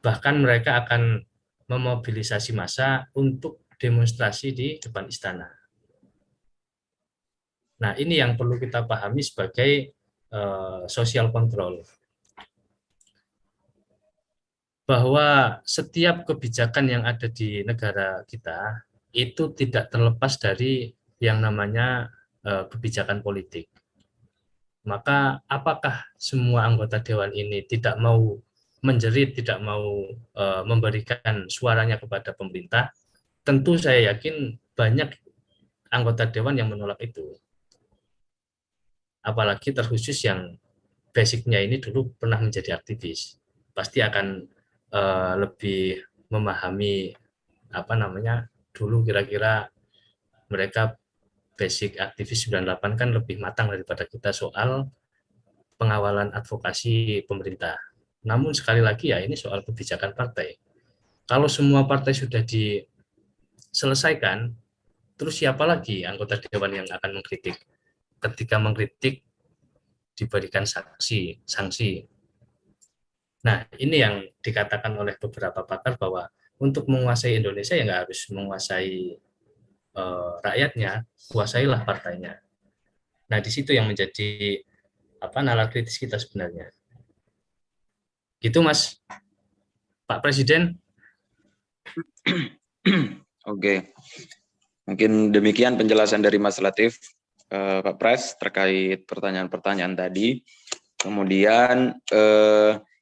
bahkan mereka akan memobilisasi massa untuk demonstrasi di depan istana. Nah, ini yang perlu kita pahami sebagai social control. Bahwa setiap kebijakan yang ada di negara kita itu tidak terlepas dari yang namanya kebijakan politik. Maka apakah semua anggota dewan ini tidak mau menjerit, tidak mau memberikan suaranya kepada pemerintah? Tentu saya yakin banyak anggota dewan yang menolak itu. Apalagi terkhusus yang basicnya ini dulu pernah menjadi aktivis. Pasti akan lebih memahami dulu kira-kira mereka basic aktivis 98 kan lebih matang daripada kita soal pengawalan advokasi pemerintah. Namun sekali lagi ya ini soal kebijakan partai. Kalau semua partai sudah diselesaikan, terus siapa lagi anggota dewan yang akan mengkritik? Ketika mengkritik diberikan sanksi. Nah, ini yang dikatakan oleh beberapa pakar bahwa untuk menguasai Indonesia ya nggak harus menguasai rakyatnya, kuasailah partainya. Nah, di situ yang menjadi nalar kritis kita sebenarnya. Gitu, Mas. Pak Presiden. Oke. Mungkin demikian penjelasan dari Mas Latif, Pak Pres, terkait pertanyaan-pertanyaan tadi. Kemudian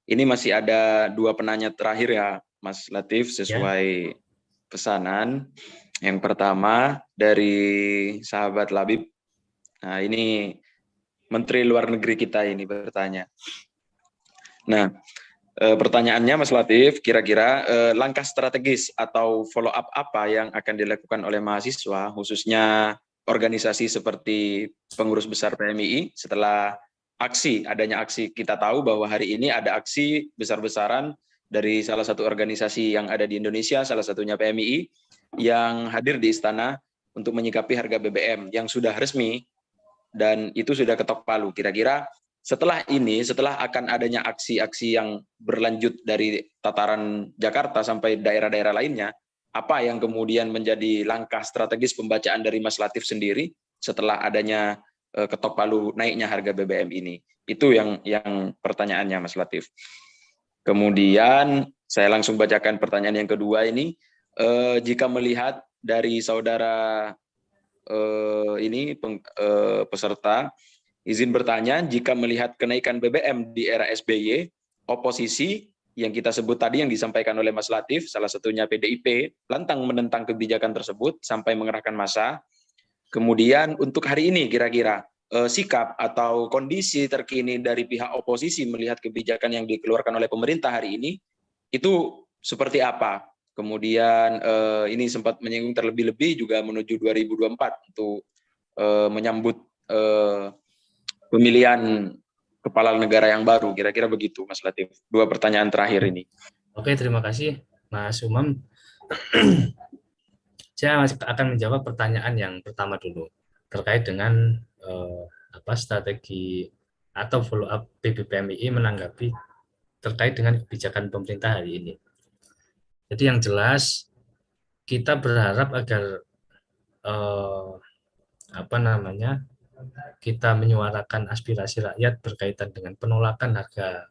ini masih ada 2 penanya terakhir ya, Mas Latif, sesuai pesanan. Yang pertama dari sahabat Labib. Nah, ini Menteri Luar Negeri kita ini bertanya. Nah, pertanyaannya Mas Latif, kira-kira langkah strategis atau follow up apa yang akan dilakukan oleh mahasiswa, khususnya organisasi seperti pengurus besar PMII setelah adanya aksi, kita tahu bahwa hari ini ada aksi besar-besaran dari salah satu organisasi yang ada di Indonesia, salah satunya PMII, yang hadir di istana untuk menyikapi harga BBM yang sudah resmi dan itu sudah ketok palu. Kira-kira setelah akan adanya aksi-aksi yang berlanjut dari tataran Jakarta sampai daerah-daerah lainnya, apa yang kemudian menjadi langkah strategis pembacaan dari Mas Latif sendiri setelah adanya ketok palu naiknya harga BBM ini? Itu yang pertanyaannya Mas Latif. Kemudian saya langsung bacakan pertanyaan yang kedua ini. jika melihat dari saudara peserta, izin bertanya, jika melihat kenaikan BBM di era SBY, oposisi yang kita sebut tadi yang disampaikan oleh Mas Latif, salah satunya PDIP, lantang menentang kebijakan tersebut sampai mengerahkan massa. Kemudian untuk hari ini kira-kira sikap atau kondisi terkini dari pihak oposisi melihat kebijakan yang dikeluarkan oleh pemerintah hari ini itu seperti apa? Kemudian ini sempat menyinggung terlebih-lebih juga menuju 2024 untuk menyambut pemilihan kepala negara yang baru. Kira-kira begitu, Mas Latif. 2 pertanyaan terakhir ini. Oke, terima kasih, Mas Umam. Saya akan menjawab pertanyaan yang pertama dulu terkait dengan strategi atau follow up BBPMI menanggapi terkait dengan kebijakan pemerintah hari ini. Jadi yang jelas kita berharap agar kita menyuarakan aspirasi rakyat berkaitan dengan penolakan harga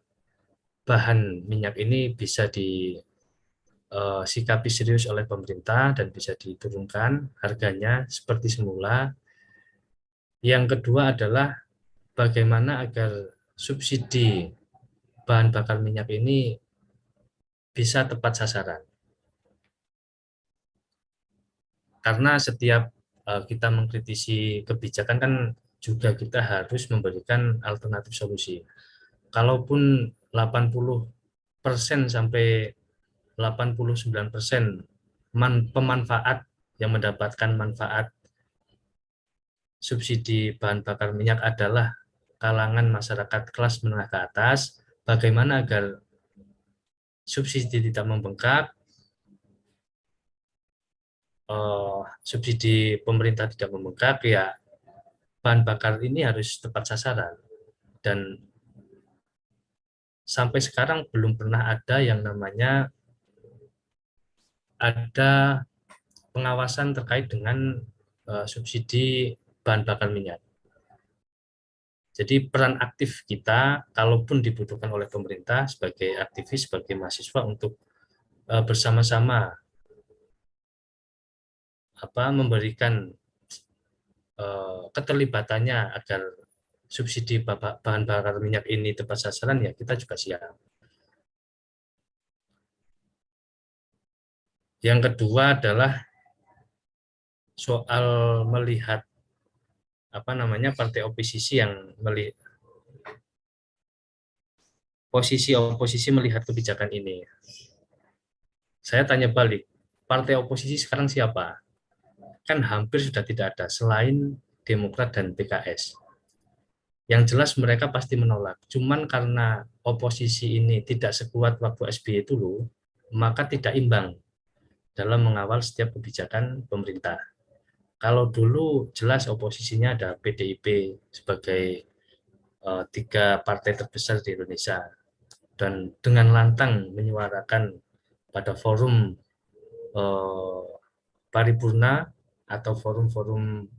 bahan minyak ini bisa disikapi serius oleh pemerintah dan bisa diturunkan harganya seperti semula. Yang kedua adalah bagaimana agar subsidi bahan bakar minyak ini bisa tepat sasaran. Karena setiap kita mengkritisi kebijakan kan juga kita harus memberikan alternatif solusi. Kalaupun 80% sampai 89% pemanfaat yang mendapatkan manfaat subsidi bahan bakar minyak adalah kalangan masyarakat kelas menengah ke atas, bagaimana agar subsidi tidak membengkak, subsidi pemerintah tidak membengkak, ya bahan bakar ini harus tepat sasaran. Dan sampai sekarang belum pernah ada yang namanya ada pengawasan terkait dengan subsidi bahan bakar minyak. Jadi peran aktif kita, kalaupun dibutuhkan oleh pemerintah sebagai aktivis, sebagai mahasiswa untuk bersama-sama memberikan keterlibatannya agar subsidi bahan bakar minyak ini tepat sasaran, ya kita juga siap. Yang kedua adalah soal melihat partai oposisi yang posisi oposisi melihat kebijakan ini. Saya tanya balik, partai oposisi sekarang siapa? Kan hampir sudah tidak ada selain Demokrat dan PKS. Yang jelas mereka pasti menolak. Cuman karena oposisi ini tidak sekuat waktu SBY dulu, maka tidak imbang dalam mengawal setiap kebijakan pemerintah. Kalau dulu jelas oposisinya ada PDIP sebagai 3 partai terbesar di Indonesia, dan dengan lantang menyuarakan pada forum paripurna atau forum-forum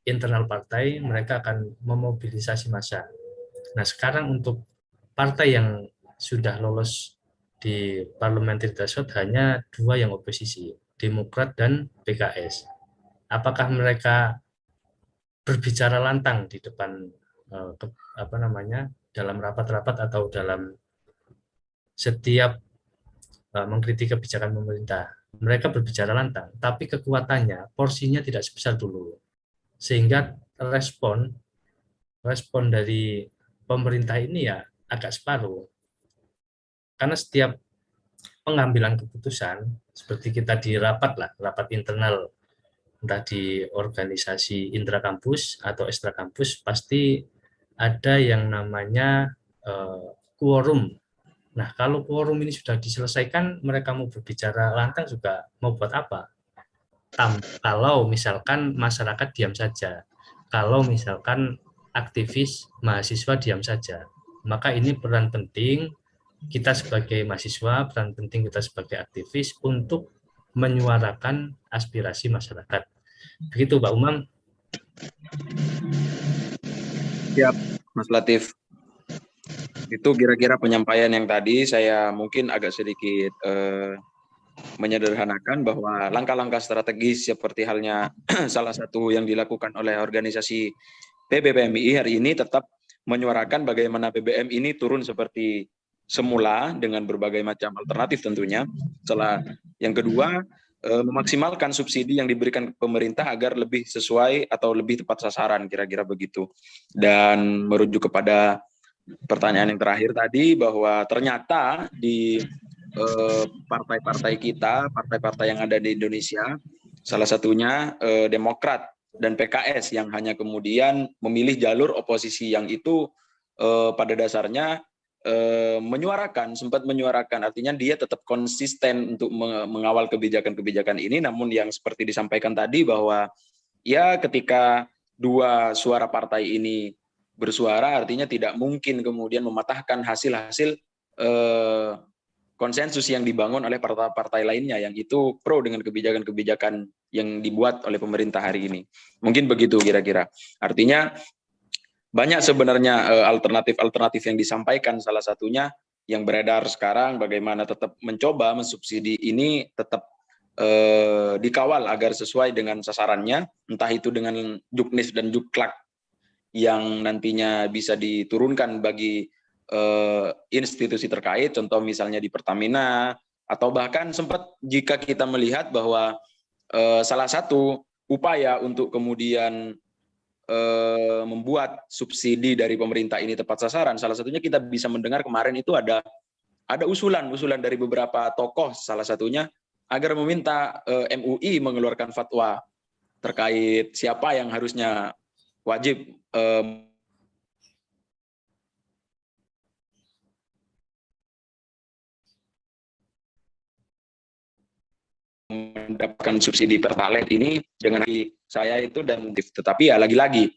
internal partai, mereka akan memobilisasi massa. Nah, sekarang untuk partai yang sudah lolos di parliamentary threshold hanya 2 yang oposisi, Demokrat dan PKS. Apakah mereka berbicara lantang di depan dalam rapat-rapat atau dalam setiap mengkritik kebijakan pemerintah? Mereka berbicara lantang, tapi kekuatannya, porsinya tidak sebesar dulu. Sehingga respon dari pemerintah ini ya agak separuh. Karena setiap pengambilan keputusan, seperti kita di rapat internal, entah di organisasi intrakampus atau ekstrakampus, pasti ada yang namanya quorum. Nah, kalau quorum ini sudah diselesaikan, mereka mau berbicara lantang juga mau buat apa? Kalau misalkan masyarakat diam saja, kalau misalkan aktivis mahasiswa diam saja, maka ini peran penting kita sebagai mahasiswa, peran penting kita sebagai aktivis untuk menyuarakan aspirasi masyarakat. Begitu, Pak Umam. Siap, Mas Latif. Itu kira-kira penyampaian yang tadi saya mungkin agak sedikit menyederhanakan bahwa langkah-langkah strategis seperti halnya salah satu yang dilakukan oleh organisasi PBPMI hari ini tetap menyuarakan bagaimana BBM ini turun seperti semula dengan berbagai macam alternatif tentunya. Setelah yang kedua, memaksimalkan subsidi yang diberikan pemerintah agar lebih sesuai atau lebih tepat sasaran, kira-kira begitu. Dan merujuk kepada pertanyaan yang terakhir tadi, bahwa ternyata di partai-partai kita, partai-partai yang ada di Indonesia, salah satunya Demokrat dan PKS yang hanya kemudian memilih jalur oposisi yang itu pada dasarnya sempat menyuarakan, artinya dia tetap konsisten untuk mengawal kebijakan-kebijakan ini, namun yang seperti disampaikan tadi bahwa ya ketika dua suara partai ini bersuara, artinya tidak mungkin kemudian mematahkan hasil-hasil konsensus yang dibangun oleh partai-partai lainnya yang itu pro dengan kebijakan-kebijakan yang dibuat oleh pemerintah hari ini. Mungkin begitu kira-kira. Artinya banyak sebenarnya alternatif-alternatif yang disampaikan, salah satunya yang beredar sekarang bagaimana tetap mencoba mensubsidi ini tetap dikawal agar sesuai dengan sasarannya, entah itu dengan juknis dan juklak yang nantinya bisa diturunkan bagi institusi terkait, contoh misalnya di Pertamina, atau bahkan sempat jika kita melihat bahwa salah satu upaya untuk kemudian membuat subsidi dari pemerintah ini tepat sasaran, salah satunya kita bisa mendengar kemarin itu ada usulan dari beberapa tokoh, salah satunya agar meminta MUI mengeluarkan fatwa terkait siapa yang harusnya wajib mendapatkan subsidi Pertalite ini dengan saya itu, dan tetapi ya lagi-lagi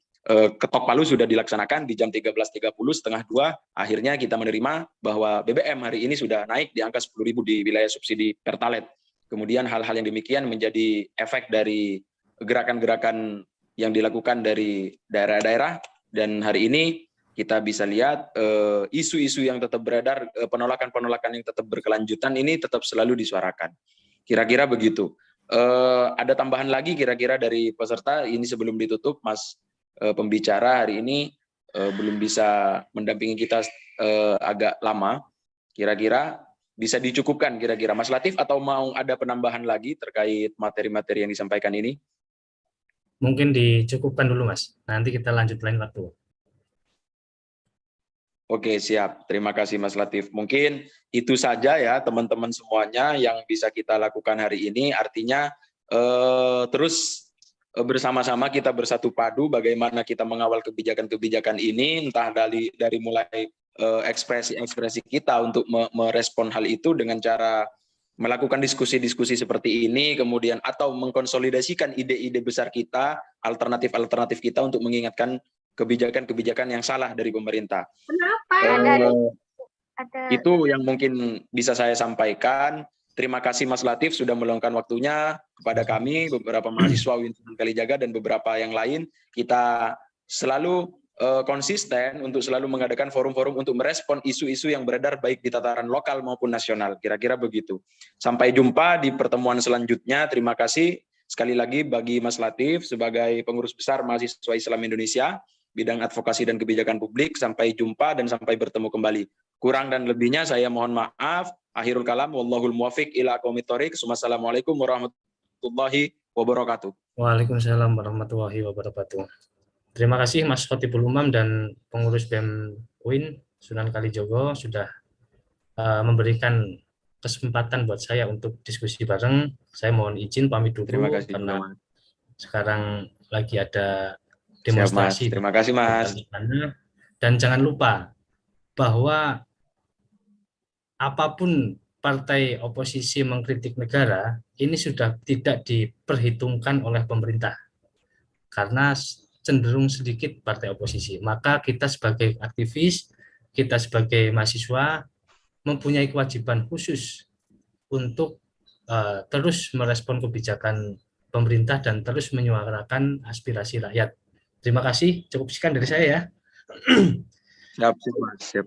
ketok palu sudah dilaksanakan di jam 13.30 setengah 2, akhirnya kita menerima bahwa BBM hari ini sudah naik di angka 10.000 di wilayah subsidi Pertalite. Kemudian hal-hal yang demikian menjadi efek dari gerakan-gerakan yang dilakukan dari daerah-daerah, dan hari ini kita bisa lihat isu-isu yang tetap beredar, penolakan-penolakan yang tetap berkelanjutan ini tetap selalu disuarakan. Kira-kira begitu. Ada tambahan lagi kira-kira dari peserta ini sebelum ditutup, Mas pembicara hari ini belum bisa mendampingi kita agak lama. Kira-kira bisa dicukupkan kira-kira Mas Latif, atau mau ada penambahan lagi terkait materi-materi yang disampaikan ini? Mungkin dicukupkan dulu, Mas. Nanti kita lanjut lain waktu. Oke, siap. Terima kasih Mas Latif. Mungkin itu saja ya teman-teman semuanya yang bisa kita lakukan hari ini. Artinya terus bersama-sama kita bersatu padu bagaimana kita mengawal kebijakan-kebijakan ini, entah dari mulai ekspresi-ekspresi kita untuk merespon hal itu dengan cara melakukan diskusi-diskusi seperti ini, kemudian atau mengkonsolidasikan ide-ide besar kita, alternatif-alternatif kita untuk mengingatkan kebijakan-kebijakan yang salah dari pemerintah. Kenapa? Itu yang mungkin bisa saya sampaikan. Terima kasih Mas Latif sudah meluangkan waktunya kepada kami, beberapa mahasiswa UIN Sunan Kalijaga dan beberapa yang lain. Kita selalu konsisten untuk selalu mengadakan forum-forum untuk merespon isu-isu yang beredar baik di tataran lokal maupun nasional. Kira-kira begitu. Sampai jumpa di pertemuan selanjutnya. Terima kasih sekali lagi bagi Mas Latif sebagai pengurus besar Mahasiswa Islam Indonesia, bidang advokasi dan kebijakan publik. Sampai jumpa dan sampai bertemu kembali. Kurang dan lebihnya saya mohon maaf. Akhirul kalam, wallahul muwafiq ila aqwamit thoriq. Wassalamualaikum warahmatullahi wabarakatuh. Waalaikumsalam warahmatullahi wabarakatuh. Terima kasih Mas Khotibul Umam dan pengurus BEM UIN Sunan Kalijogo sudah memberikan kesempatan buat saya untuk diskusi bareng. Saya mohon izin pamit dulu. Terima kasih karena juga, Mas. Sekarang lagi ada demonstrasi. Siap, Mas. Terima kasih Mas. Dan jangan lupa bahwa apapun partai oposisi mengkritik negara, ini sudah tidak diperhitungkan oleh pemerintah. Karena cenderung sedikit partai oposisi. Maka kita sebagai aktivis, kita sebagai mahasiswa mempunyai kewajiban khusus untuk terus merespon kebijakan pemerintah dan terus menyuarakan aspirasi rakyat. Terima kasih, cukup sekian dari saya ya. Siap, Mas. Siap.